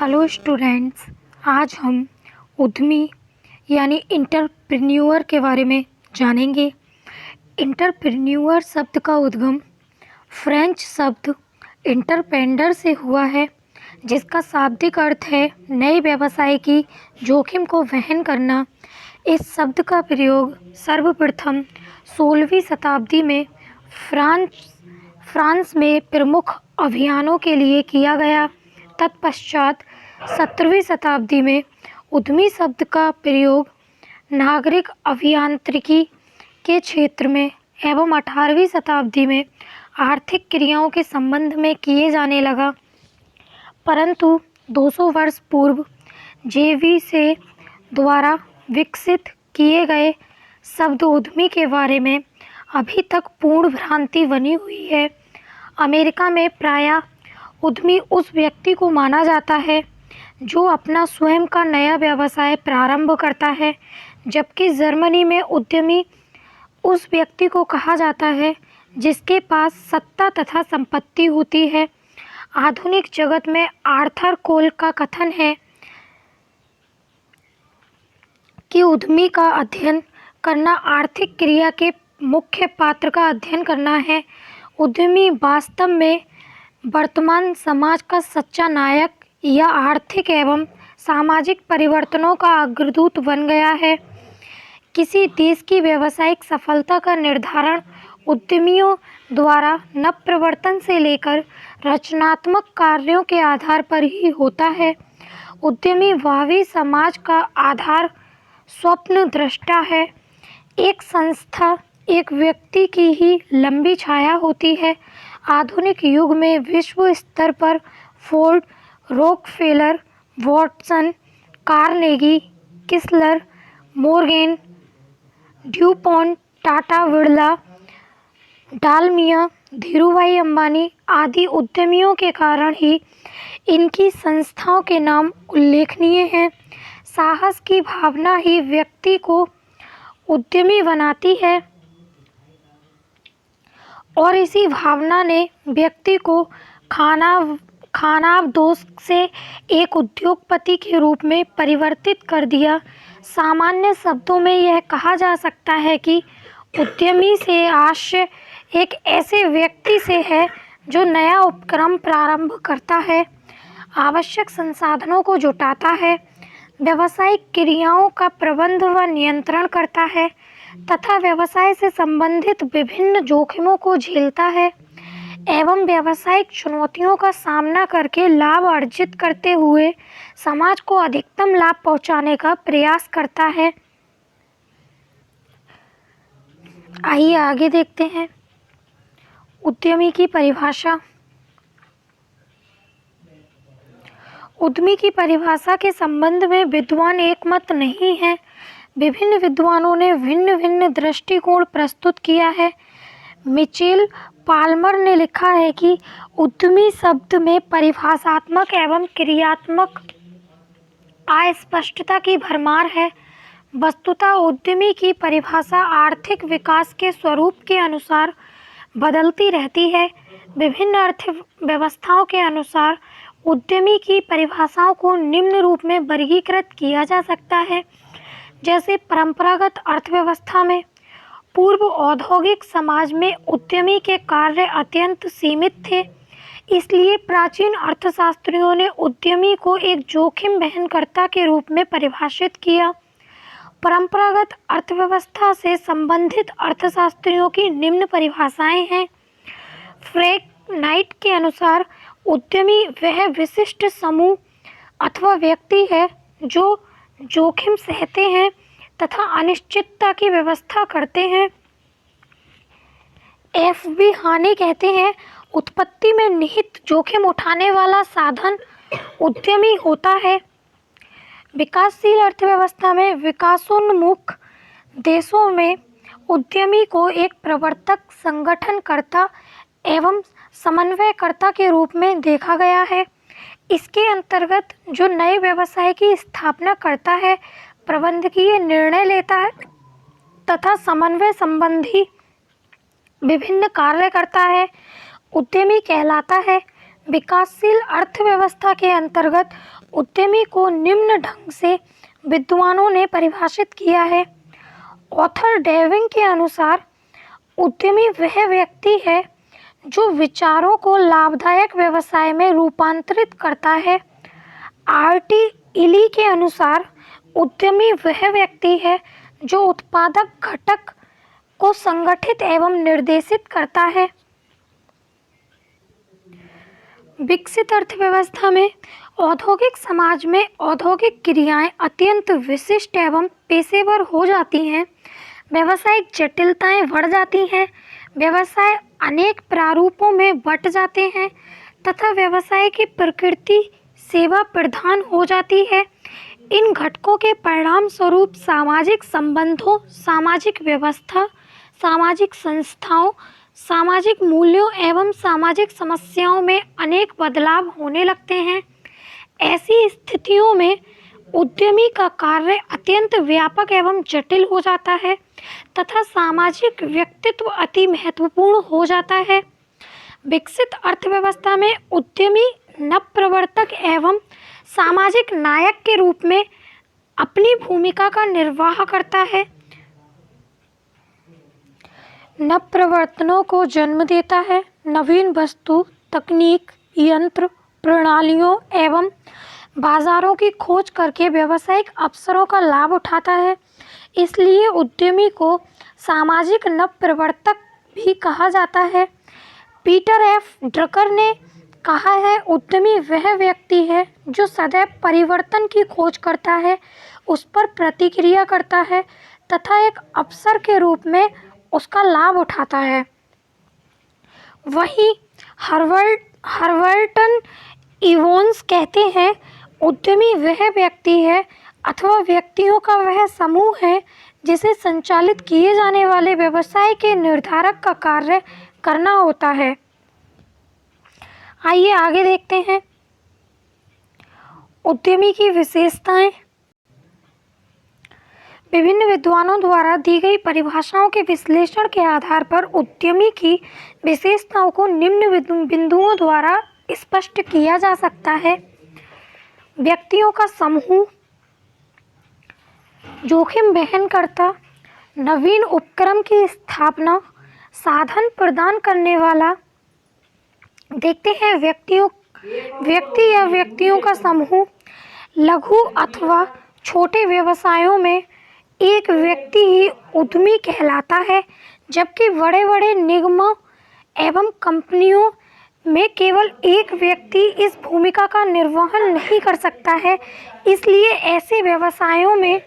Hello students. आज हम उद्यमी यानी इंटरप्रेन्योर के बारे में जानेंगे। इंटरप्रेन्योर शब्द का उद्गम फ्रेंच शब्द इंटरप्रेन्योर से हुआ है, जिसका शाब्दिक अर्थ है नए व्यवसाय की जोखिम को वहन करना। इस शब्द का प्रयोग सर्वप्रथम 16वीं शताब्दी में फ्रांस में प्रमुख अभियानों के लिए किया गया। तत्पश्चात 17वीं शताब्दी में उद्यमी शब्द का प्रयोग नागरिक अभियांत्रिकी के क्षेत्र में एवं 18वीं शताब्दी में आर्थिक क्रियाओं के संबंध में किए जाने लगा। परंतु 200 वर्ष पूर्व जेवी से द्वारा विकसित किए गए शब्द उद्यमी के बारे में अभी तक पूर्ण भ्रांति बनी हुई है। अमेरिका में प्रायः उद्यमी उस व्यक्ति को माना जाता है जो अपना स्वयं का नया व्यवसाय प्रारंभ करता है, जबकि जर्मनी में उद्यमी उस व्यक्ति को कहा जाता है जिसके पास सत्ता तथा संपत्ति होती है। आधुनिक जगत में आर्थर कोल का कथन है कि उद्यमी का अध्ययन करना आर्थिक क्रिया के मुख्य पात्र का अध्ययन करना है। उद्यमी वास्तव में वर्तमान समाज का सच्चा नायक या आर्थिक एवं सामाजिक परिवर्तनों का अग्रदूत बन गया है। किसी देश की व्यावसायिक सफलता का निर्धारण उद्यमियों द्वारा नवप्रवर्तन से लेकर रचनात्मक कार्यों के आधार पर ही होता है। उद्यमी भावी समाज का आधार स्वप्न दृष्टा है। एक संस्था एक व्यक्ति की ही लंबी छाया होती है। आधुनिक युग में विश्व स्तर पर Ford, Rockefeller, Watson, Carnegie, Chrysler, Morgan, DuPont, Tata, Birla, Dalmia, Dhirubhai Ambani आदि उद्यमियों के कारण ही इनकी संस्थाओं के नाम उल्लेखनीय हैं। साहस की भावना ही व्यक्ति को उद्यमी बनाती है और इसी भावना ने व्यक्ति को खानाबदोश से एक उद्योगपति के रूप में परिवर्तित कर दिया। सामान्य शब्दों में यह कहा जा सकता है कि उद्यमी से आशय एक ऐसे व्यक्ति से है जो नया उपक्रम प्रारंभ करता है, आवश्यक संसाधनों को जुटाता है, व्यावसायिक क्रियाओं का प्रबंध व नियंत्रण करता है तथा व्यवसाय से संबंधित विभिन्न जोखिमों को झेलता है एवं व्यावसायिक चुनौतियों का सामना करके लाभ अर्जित करते हुए समाज को अधिकतम लाभ पहुंचाने का प्रयास करता है। आइए आगे देखते हैं उद्यमी की परिभाषा। उद्यमी की परिभाषा के संबंध में विद्वान एकमत नहीं है। विभिन्न विद्वानों ने भिन्न भिन्न दृष्टिकोण प्रस्तुत किया है। मिचेल पाल्मर ने लिखा है कि उद्यमी शब्द में परिभाषात्मक एवं क्रियात्मक अस्पष्टता की भरमार है। वस्तुतः उद्यमी की परिभाषा आर्थिक विकास के स्वरूप के अनुसार बदलती रहती है। विभिन्न अर्थव्यवस्थाओं के अनुसार उद्यमी की परिभाषाओं को निम्न रूप में वर्गीकृत किया जा सकता है। जैसे परंपरागत अर्थव्यवस्था में पूर्व औद्योगिक समाज में उद्यमी के कार्य अत्यंत सीमित थे, इसलिए प्राचीन अर्थशास्त्रियों ने उद्यमी को एक जोखिम वहनकर्ता के रूप में परिभाषित किया। परंपरागत अर्थव्यवस्था से संबंधित अर्थशास्त्रियों की निम्न परिभाषाएं हैं। फ्रैंक नाइट के अनुसार उद्यमी वह विशिष्ट समूह अथवा व्यक्ति है जो जोखिम सहते हैं तथा अनिश्चितता की व्यवस्था करते हैं। F.B. हाने कहते हैं, उत्पत्ति में निहित जोखिम उठाने वाला साधन उद्यमी होता है। विकासशील अर्थव्यवस्था में विकासोन्मुख देशों में उद्यमी को एक प्रवर्तक, संगठनकर्ता एवं समन्वयकर्ता के रूप में देखा गया है। इसके अंतर्गत जो नए व्यवसाय की स्थापना करता है, प्रबंधकीय निर्णय लेता है तथा समन्वय संबंधी विभिन्न कार्य करता है, उद्यमी कहलाता है। विकासशील अर्थव्यवस्था के अंतर्गत उद्यमी को निम्न ढंग से विद्वानों ने परिभाषित किया है। ऑथर डेविंग के अनुसार उद्यमी वह व्यक्ति है जो विचारों को लाभदायक व्यवसाय में रूपांतरित करता है। आर.टी. इली के अनुसार उद्यमी वह व्यक्ति है जो उत्पादक घटक को संगठित एवं निर्देशित करता है। विकसित अर्थव्यवस्था में औद्योगिक समाज में औद्योगिक क्रियाएं अत्यंत विशिष्ट एवं पेशेवर हो जाती हैं। व्यावसायिक जटिलताएं बढ़ जाती हैं। व्यवसाय अनेक प्रारूपों में बंट जाते हैं तथा व्यवसाय की प्रकृति सेवा प्रधान हो जाती है। इन घटकों के परिणाम स्वरूप सामाजिक संबंधों, सामाजिक व्यवस्था, सामाजिक संस्थाओं, सामाजिक मूल्यों एवं सामाजिक समस्याओं में अनेक बदलाव होने लगते हैं। ऐसी स्थितियों में उद्यमी का कार्य अत्यंत व्यापक एवं जटिल हो जाता है तथा सामाजिक व्यक्तित्व अति महत्वपूर्ण हो जाता है। विकसित अर्थव्यवस्था में उद्यमी नवप्रवर्तक एवं सामाजिक नायक के रूप में अपनी भूमिका का निर्वाह करता है। नवप्रवर्तनों को जन्म देता है। नवीन वस्तु, तकनीक, यंत्र, प्रणालियों एवं बाजारों की खोज करके व्यावसायिक अवसरों का लाभ उठाता है। इसलिए उद्यमी को सामाजिक नवप्रवर्तक भी कहा जाता है। पीटर एफ ड्रकर ने कहा है, उद्यमी वह व्यक्ति है जो सदैव परिवर्तन की खोज करता है, उस पर प्रतिक्रिया करता है तथा एक अवसर के रूप में उसका लाभ उठाता है। वहीं हर्बर्टन इवोन्स कहते हैं, उद्यमी वह व्यक्ति है अथवा व्यक्तियों का वह समूह है जिसे संचालित किए जाने वाले व्यवसाय के निर्धारक का कार्य करना होता है। आइए आगे देखते हैं उद्यमी की विशेषताएं। विभिन्न विद्वानों द्वारा दी गई परिभाषाओं के विश्लेषण के आधार पर उद्यमी की विशेषताओं को निम्न बिंदुओं द्वारा स्पष्ट किया जा सकता है। व्यक्तियों का समूह, जोखिम वहन करता, नवीन उपक्रम की स्थापना, साधन प्रदान करने वाला। देखते हैं व्यक्ति या व्यक्तियों का समूह। लघु अथवा छोटे व्यवसायों में एक व्यक्ति ही उद्यमी कहलाता है, जबकि बड़े बड़े निगमों एवं कंपनियों में केवल एक व्यक्ति इस भूमिका का निर्वहन नहीं कर सकता है। इसलिए ऐसे व्यवसायों में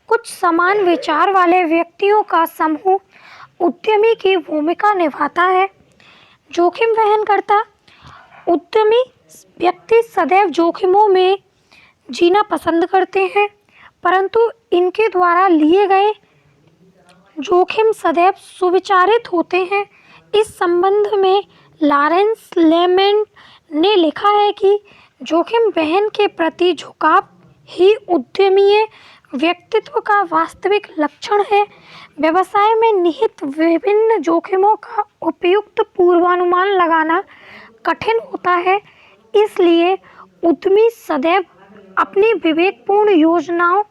कुछ समान विचार वाले व्यक्तियों का समूह उद्यमी की भूमिका निभाता है। जोखिम वहन करता, उद्यमी व्यक्ति सदैव जोखिमों में जीना पसंद करते हैं, परंतु इनके द्वारा लिए गए जोखिम सदैव सुविचारित होते हैं। इस संबंध में लॉरेंस लेमेंट ने लिखा है कि जोखिम वहन के प्रति झुकाव ही उद्यमीय व्यक्तित्व का वास्तविक लक्षण है। व्यवसाय में निहित विभिन्न जोखिमों का उपयुक्त पूर्वानुमान लगाना कठिन होता है। इसलिए उद्यमी सदैव अपनी विवेकपूर्ण योजनाओं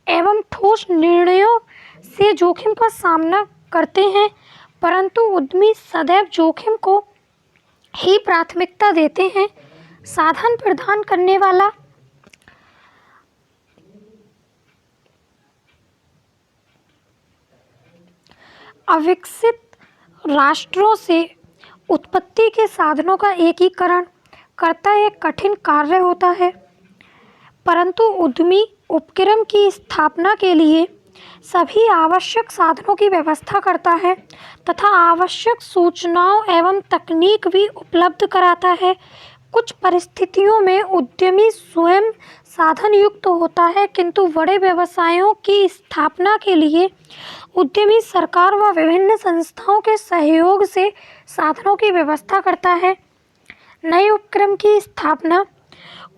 एवं ठोस निर्णयों से जोखिम का सामना करते हैं, परंतु उद्यमी सदैव जोखिम को ही प्राथमिकता देते हैं। साधन प्रदान करने वाला, अविकसित राष्ट्रों से उत्पत्ति के साधनों का एकीकरण करता एक कठिन कार्य होता है, परंतु उद्यमी उपक्रम की स्थापना के लिए सभी आवश्यक साधनों की व्यवस्था करता है तथा आवश्यक सूचनाओं एवं तकनीक भी उपलब्ध कराता है। कुछ परिस्थितियों में उद्यमी स्वयं साधन युक्त होता है, किंतु बड़े व्यवसायों की स्थापना के लिए उद्यमी सरकार व विभिन्न संस्थाओं के सहयोग से साधनों की व्यवस्था करता है। नए उपक्रम की स्थापना,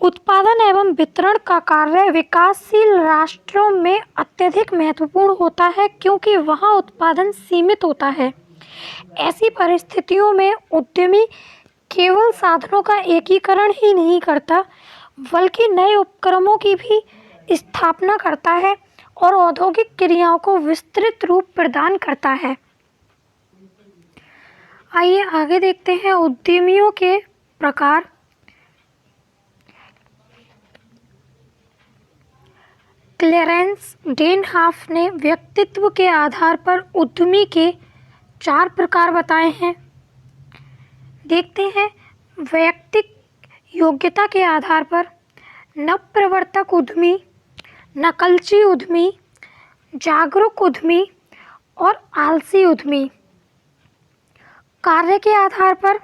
उत्पादन एवं वितरण का कार्य विकासशील राष्ट्रों में अत्यधिक महत्वपूर्ण होता है, क्योंकि वहां उत्पादन सीमित होता है। ऐसी परिस्थितियों में उद्यमी केवल साधनों का एकीकरण ही नहीं करता, बल्कि नए उपक्रमों की भी स्थापना करता है और औद्योगिक क्रियाओं को विस्तृत रूप प्रदान करता है। आइए आगे देखते हैं उद्यमियों के प्रकार। क्लेरेंस डेनहाफ ने व्यक्तित्व के आधार पर उद्यमी के 4 प्रकार बताए हैं। देखते हैं। वैयक्तिक योग्यता के आधार पर नवप्रवर्तक उद्यमी, नकलची उद्यमी, जागरूक उद्यमी और आलसी उद्यमी। कार्य के आधार पर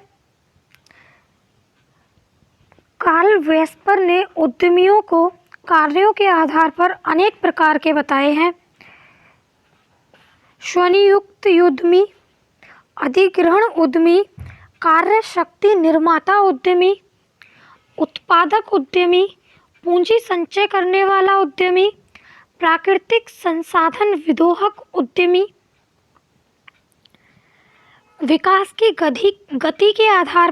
कार्ल वेस्पर ने उद्यमियों को कार्यों के आधार पर अनेक प्रकार के बताए हैं। स्वनियुक्त उद्यमी, अधिग्रहण उद्यमी, कार्य शक्ति निर्माता उद्यमी, उत्पादक उद्यमी, पूंजी संचय करने वाला उद्यमी, प्राकृतिक संसाधन विदोहक उद्यमी। विकास की गति के आधार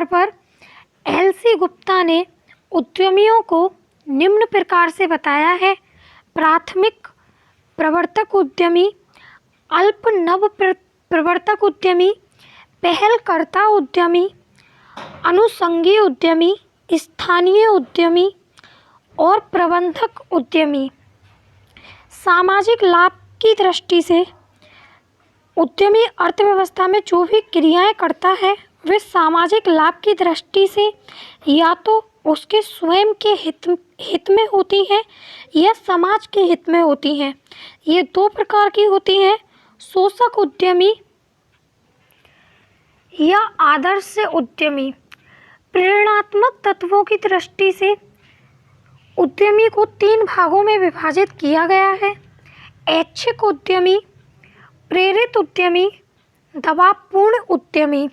पर एल.सी. गुप्ता ने उद्यमियों को निम्न प्रकार से बताया है। प्राथमिक प्रवर्तक उद्यमी, अल्प नव प्रवर्तक उद्यमी, पहलकर्ता उद्यमी, अनुषंगी उद्यमी, स्थानीय उद्यमी और प्रबंधक उद्यमी। सामाजिक लाभ की दृष्टि से उद्यमी अर्थव्यवस्था में जो भी क्रियाएं करता है वे सामाजिक लाभ की दृष्टि से या तो उसके स्वयं के हित में होती हैं या समाज के हित में होती हैं। ये 2 प्रकार की होती हैं, शोषक उद्यमी या आदर्श उद्यमी। प्रेरणात्मक तत्वों की दृष्टि से उद्यमी को 3 भागों में विभाजित किया गया है। ऐच्छिक उद्यमी, प्रेरित उद्यमी, दबावपूर्ण उद्यमी।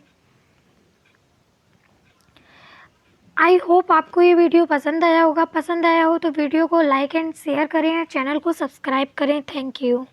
आई होप आपको ये वीडियो पसंद आया होगा। पसंद आया हो तो वीडियो को लाइक एंड शेयर करें, चैनल को सब्सक्राइब करें। Thank you.